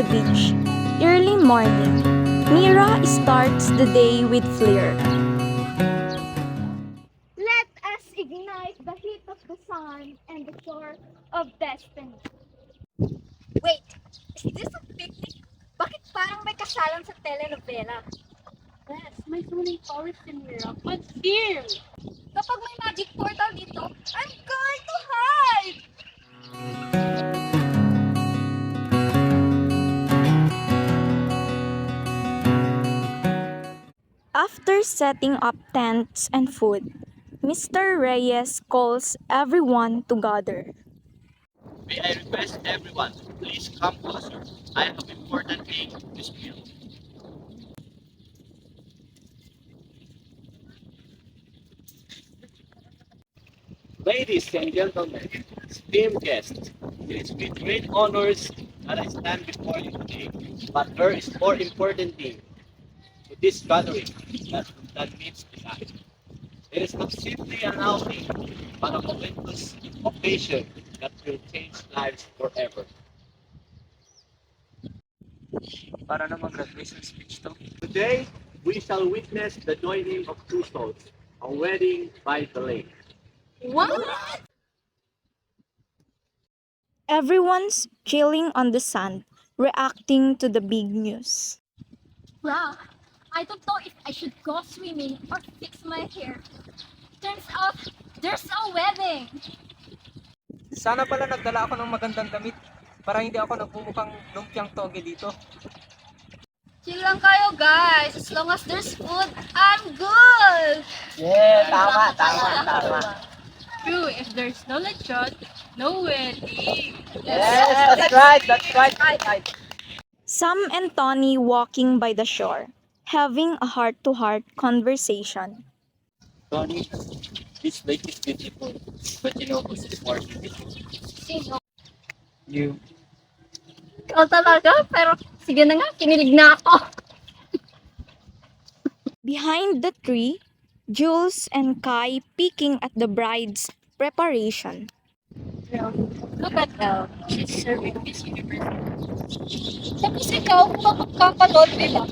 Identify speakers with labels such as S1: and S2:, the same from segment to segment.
S1: the beach. Early morning. Mira starts the day with flair.
S2: Let us ignite the heat of the sun and the shore of destiny. Wait, is this a picnic? Bakit parang may kasalan sa telenovela?
S3: Yes, may summoning powers si Mira. Confirm!
S2: Kapag may magic portal dito, I'm going to hide!
S1: After setting up tents and food, Mr. Reyes calls everyone to gather.
S4: May I request everyone, please come closer. I have important thing to spill. Ladies and gentlemen, esteemed guests, it is with great honors that I stand before you today. But there is more important thing to this gathering that meets the eye. It is not simply an outing, but a momentous occasion that will change lives forever.
S5: Para naman graduation speech to.
S4: Today, we shall witness the joining of two souls, a wedding by the lake.
S2: What?
S1: Everyone's chilling on the sand, reacting to the big news.
S2: Wow, I don't know if I should go swimming or fix my hair. Turns out, there's a wedding!
S5: Sana pala nagdala ako ng magandang damit para hindi ako nagmumukhang lumpiang toge dito.
S2: Chill lang kayo guys, as long as there's food, I'm good!
S5: Yeah, tama.
S3: True, if there's no lechon, no wedding.
S5: Yes, that's right.
S1: Sam and Tony walking by the shore, having a heart-to-heart conversation.
S4: Tony, this lake is beautiful, but you know who's more beautiful?
S2: Sino?
S5: You.
S2: Ikaw talaga, pero sige na nga, kinilig na ako.
S1: Behind the tree, Jules and Kai peeking at the bride's preparation.
S3: Look at Elle. She's serving Miss Universe.
S2: Tapos ikaw, mapagkapalol, di ba?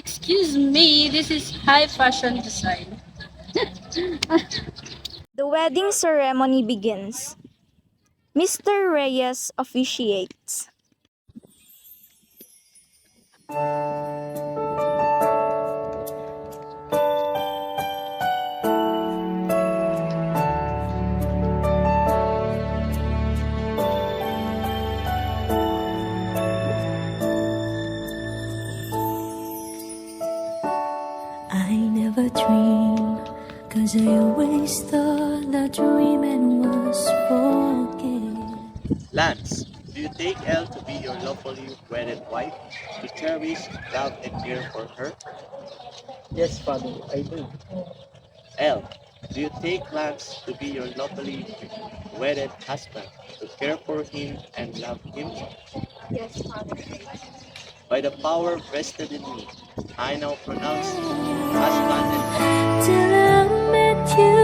S3: Excuse me, this is high fashion design.
S1: The wedding ceremony begins. Mr. Reyes officiates.
S6: I never dreamed, cause I always thought that dreaming was forget.
S4: Lance, do you take Elle to be your lawfully wedded wife, to cherish, love, and care for her?
S5: Yes, Father, I do.
S4: Elle, do you take Lance to be your lawfully wedded husband, to care for him and love him?
S2: Yes, Father.
S4: By the power vested in me, I now pronounce you husband and
S6: Till I met you,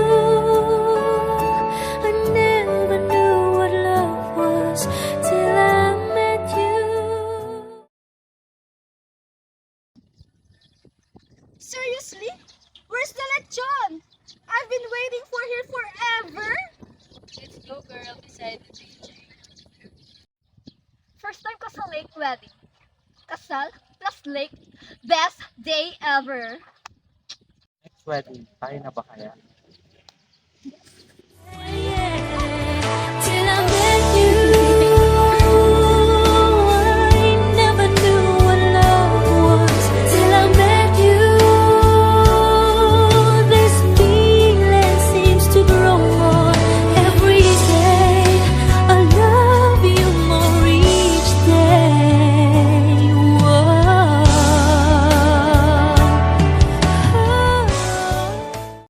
S6: I never knew what love was. Till I met you.
S2: Seriously? Where's the lechon? I've been waiting for here forever.
S3: Let's go, girl, beside the DJ.
S2: First time ko sa lake wedding. Kasal plus lake. Best day ever.
S5: Next wedding, tayo na ba kaya?